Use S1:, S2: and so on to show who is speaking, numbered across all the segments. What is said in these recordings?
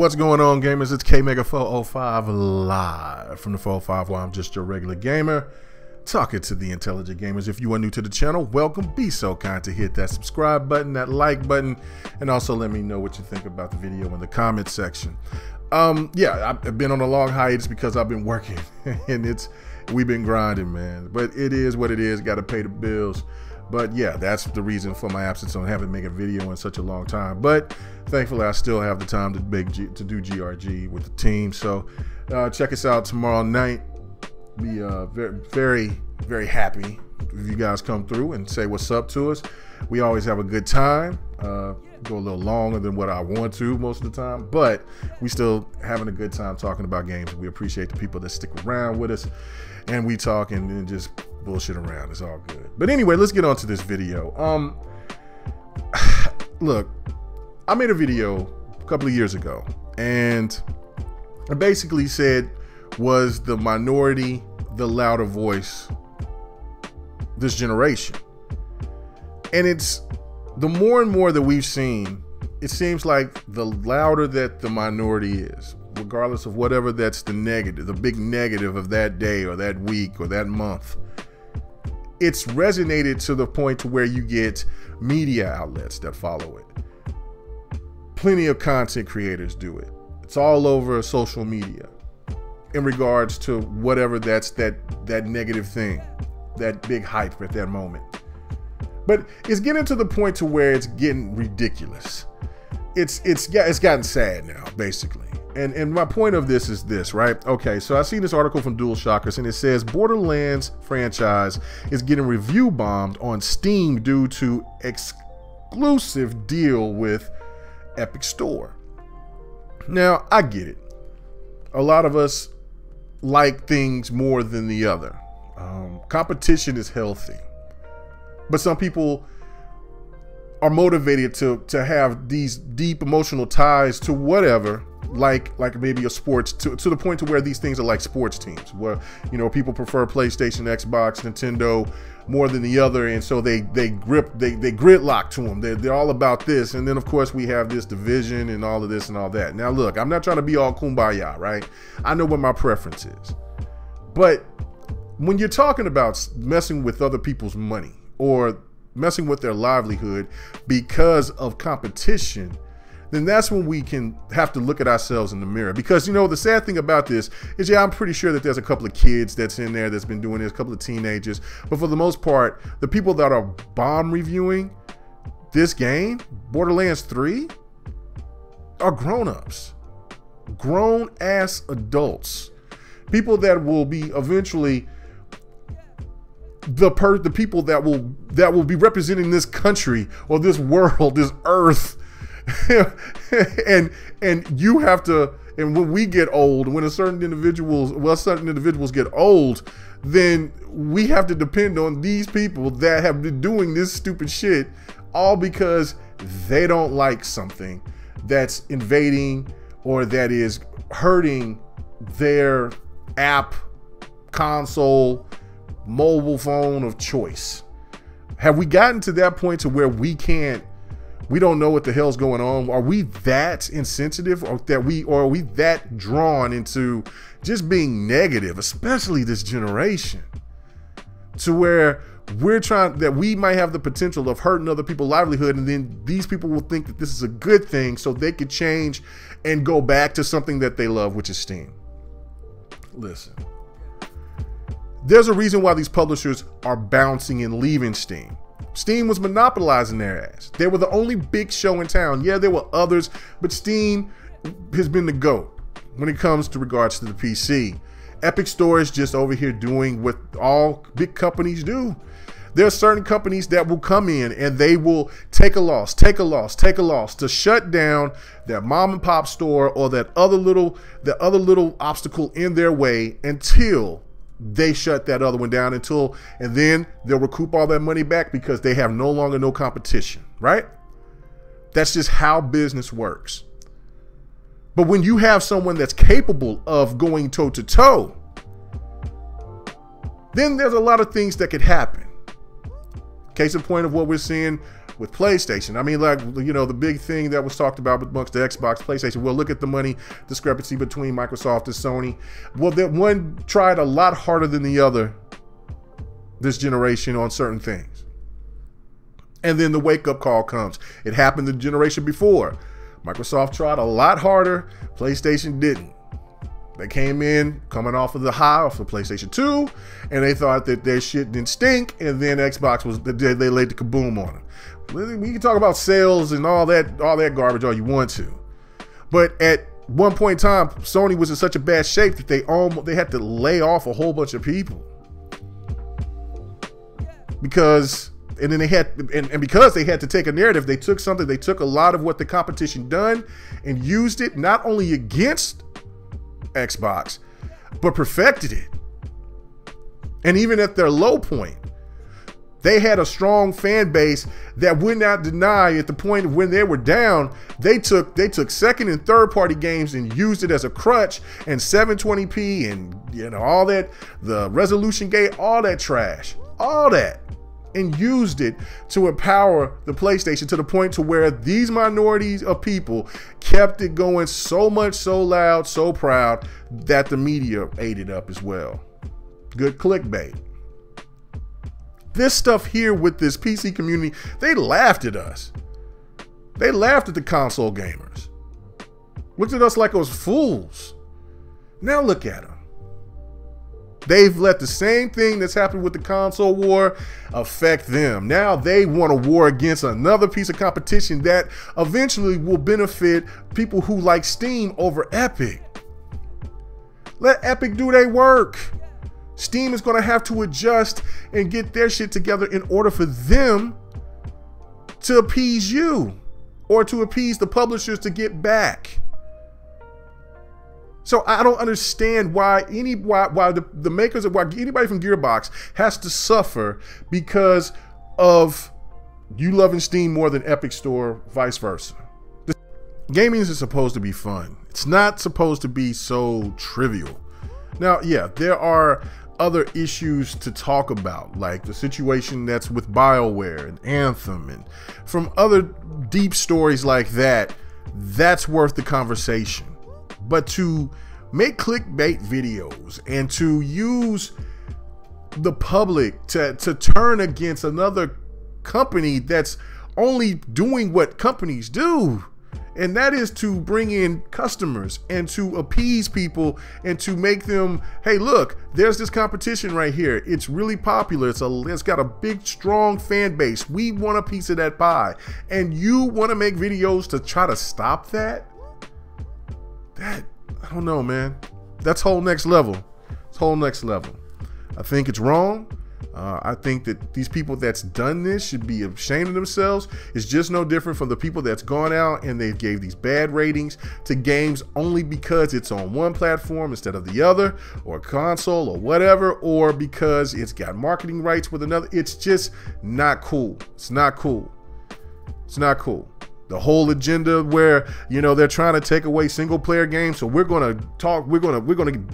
S1: What's going on, gamers? It's K-Mega405 live from the 405, where I'm just your regular gamer talking to the intelligent gamers. If you are new to the channel, welcome. Be so kind to hit that subscribe button, that like button, and also let me know what you think about the video in the comment section. Yeah, I've been on a long hiatus because I've been working and we've been grinding, man. But it is what it is. Got to pay the bills. But yeah, that's the reason for my absence on having made a video in such a long time. But thankfully, I still have the time to do GRG with the team. So check us out tomorrow night. Be very happy if you guys come through and say what's up to us. We always have a good time. Go a little longer than what I want to most of the time, but we still having a good time talking about games. We appreciate the people that stick around with us, and we talk and just bullshit around. It's all good. But anyway, let's get on to this video. Look, I made a video a couple of years ago, and I basically said, was the minority the louder voice this generation? And it's the more and more that we've seen, it seems like the louder that the minority is, regardless of whatever that's the negative, the big negative of that day or that week or that month, it's resonated to the point to where you get media outlets that follow it. Plenty of content creators do it. It's all over social media in regards to whatever that's that negative thing, that big hype at that moment. But it's getting to the point to where it's getting ridiculous. It's gotten sad now, basically. And my point of this is this, right? Okay, so I seen this article from DualShockers, and it says Borderlands franchise is getting review bombed on Steam due to exclusive deal with Epic Store. Now, I get it. A lot of us like things more than the other. Competition is healthy. But some people are motivated to have these deep emotional ties to whatever, like maybe a sports, to the point to where these things are like sports teams, where, you know, people prefer PlayStation, Xbox, Nintendo more than the other, and so they gridlock to them. They're all about this, and then of course we have this division and all of this and all that. Now look, I'm not trying to be all kumbaya, right? I know what my preference is, but when you're talking about messing with other people's money or messing with their livelihood because of competition, then that's when we can have to look at ourselves in the mirror. Because, you know, the sad thing about this is, yeah, I'm pretty sure that there's a couple of kids that's in there that's been doing this, a couple of teenagers, but for the most part, the people that are bomb reviewing this game, Borderlands 3, are grown-ups, grown-ass adults, people that will be eventually the people that will be representing this country or this world, this earth. and you have to, and when we get old, when certain individuals get old, then we have to depend on these people that have been doing this stupid shit, all because they don't like something that's invading or that is hurting their app, console, mobile phone of choice. Have we gotten to that point to where we don't know what the hell's going on? Are we that insensitive, or are we that drawn into just being negative, especially this generation, to where we might have the potential of hurting other people's livelihood, and then these people will think that this is a good thing so they could change and go back to something that they love, which is Steam. Listen, there's a reason why these publishers are bouncing and leaving Steam. Steam was monopolizing their ass. They were the only big show in town. Yeah, there were others, but Steam has been the GOAT when it comes to regards to the PC. Epic Store is just over here doing what all big companies do. There are certain companies that will come in and they will take a loss to shut down that mom and pop store or that other little obstacle in their way until they shut that other one down, and then they'll recoup all that money back because they have no competition, right? That's just how business works. But when you have someone that's capable of going toe to toe, then there's a lot of things that could happen. Case in point of what we're seeing with PlayStation. I mean, like, you know, the big thing that was talked about amongst the Xbox, PlayStation, well, look at the money discrepancy between Microsoft and Sony. Well, that one tried a lot harder than the other this generation on certain things. And then the wake-up call comes. It happened the generation before. Microsoft tried a lot harder. PlayStation didn't. They came in coming off of the high off of PlayStation 2, and they thought that their shit didn't stink, and then Xbox was, they laid the kaboom on them. We can talk about sales and all that garbage all you want to. But at one point in time, Sony was in such a bad shape that they had to lay off a whole bunch of people. Because because they had to take a narrative, they took a lot of what the competition done and used it not only against Xbox, but perfected it. And even at their low point, they had a strong fan base that would not deny at the point of when they were down, they took second and third party games and used it as a crutch, and 720p and, you know, all that, the resolution gate, all that trash, all that, and used it to empower the PlayStation to the point to where these minorities of people kept it going so much, so loud, so proud that the media ate it up as well. Good clickbait. This stuff here with this PC community, they laughed at us. They laughed at the console gamers. Looked at us like us fools. Now look at them. They've let the same thing that's happened with the console war affect them. Now they want a war against another piece of competition that eventually will benefit people who like Steam over Epic. Let Epic do their work. Steam is going to have to adjust and get their shit together in order for them to appease you or to appease the publishers to get back. So I don't understand why the makers of, why anybody from Gearbox has to suffer because of you loving Steam more than Epic Store, vice versa. Gaming is supposed to be fun. It's not supposed to be so trivial. Now, yeah, there are other issues to talk about, like the situation that's with BioWare and Anthem, and from other deep stories like that, that's worth the conversation. But to make clickbait videos and to use the public to turn against another company that's only doing what companies do, and that is to bring in customers and to appease people and to make them, hey, look, there's this competition right here. It's really popular. It's got a big, strong fan base. We want a piece of that pie. And you want to make videos to try to stop that? That, I don't know, man. That's whole next level. It's whole next level. I think it's wrong. I think that these people that's done this should be ashamed of themselves. It's just no different from the people that's gone out and they gave these bad ratings to games only because it's on one platform instead of the other, or console or whatever, or because it's got marketing rights with another. It's just not cool. It's not cool. It's not cool. The whole agenda where, you know, they're trying to take away single player games. So we're going to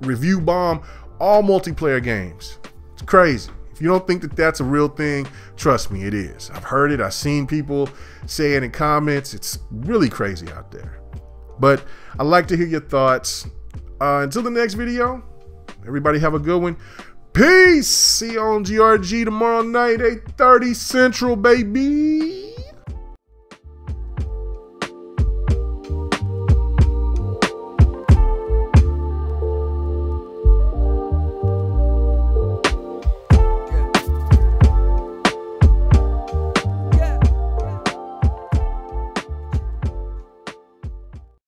S1: review bomb all multiplayer games. It's crazy. If you don't think that that's a real thing, trust me, it is. I've heard it. I've seen people say it in comments. It's really crazy out there. But I'd like to hear your thoughts. Until the next video, everybody have a good one. Peace. See you on GRG tomorrow night, 8:30 Central, baby.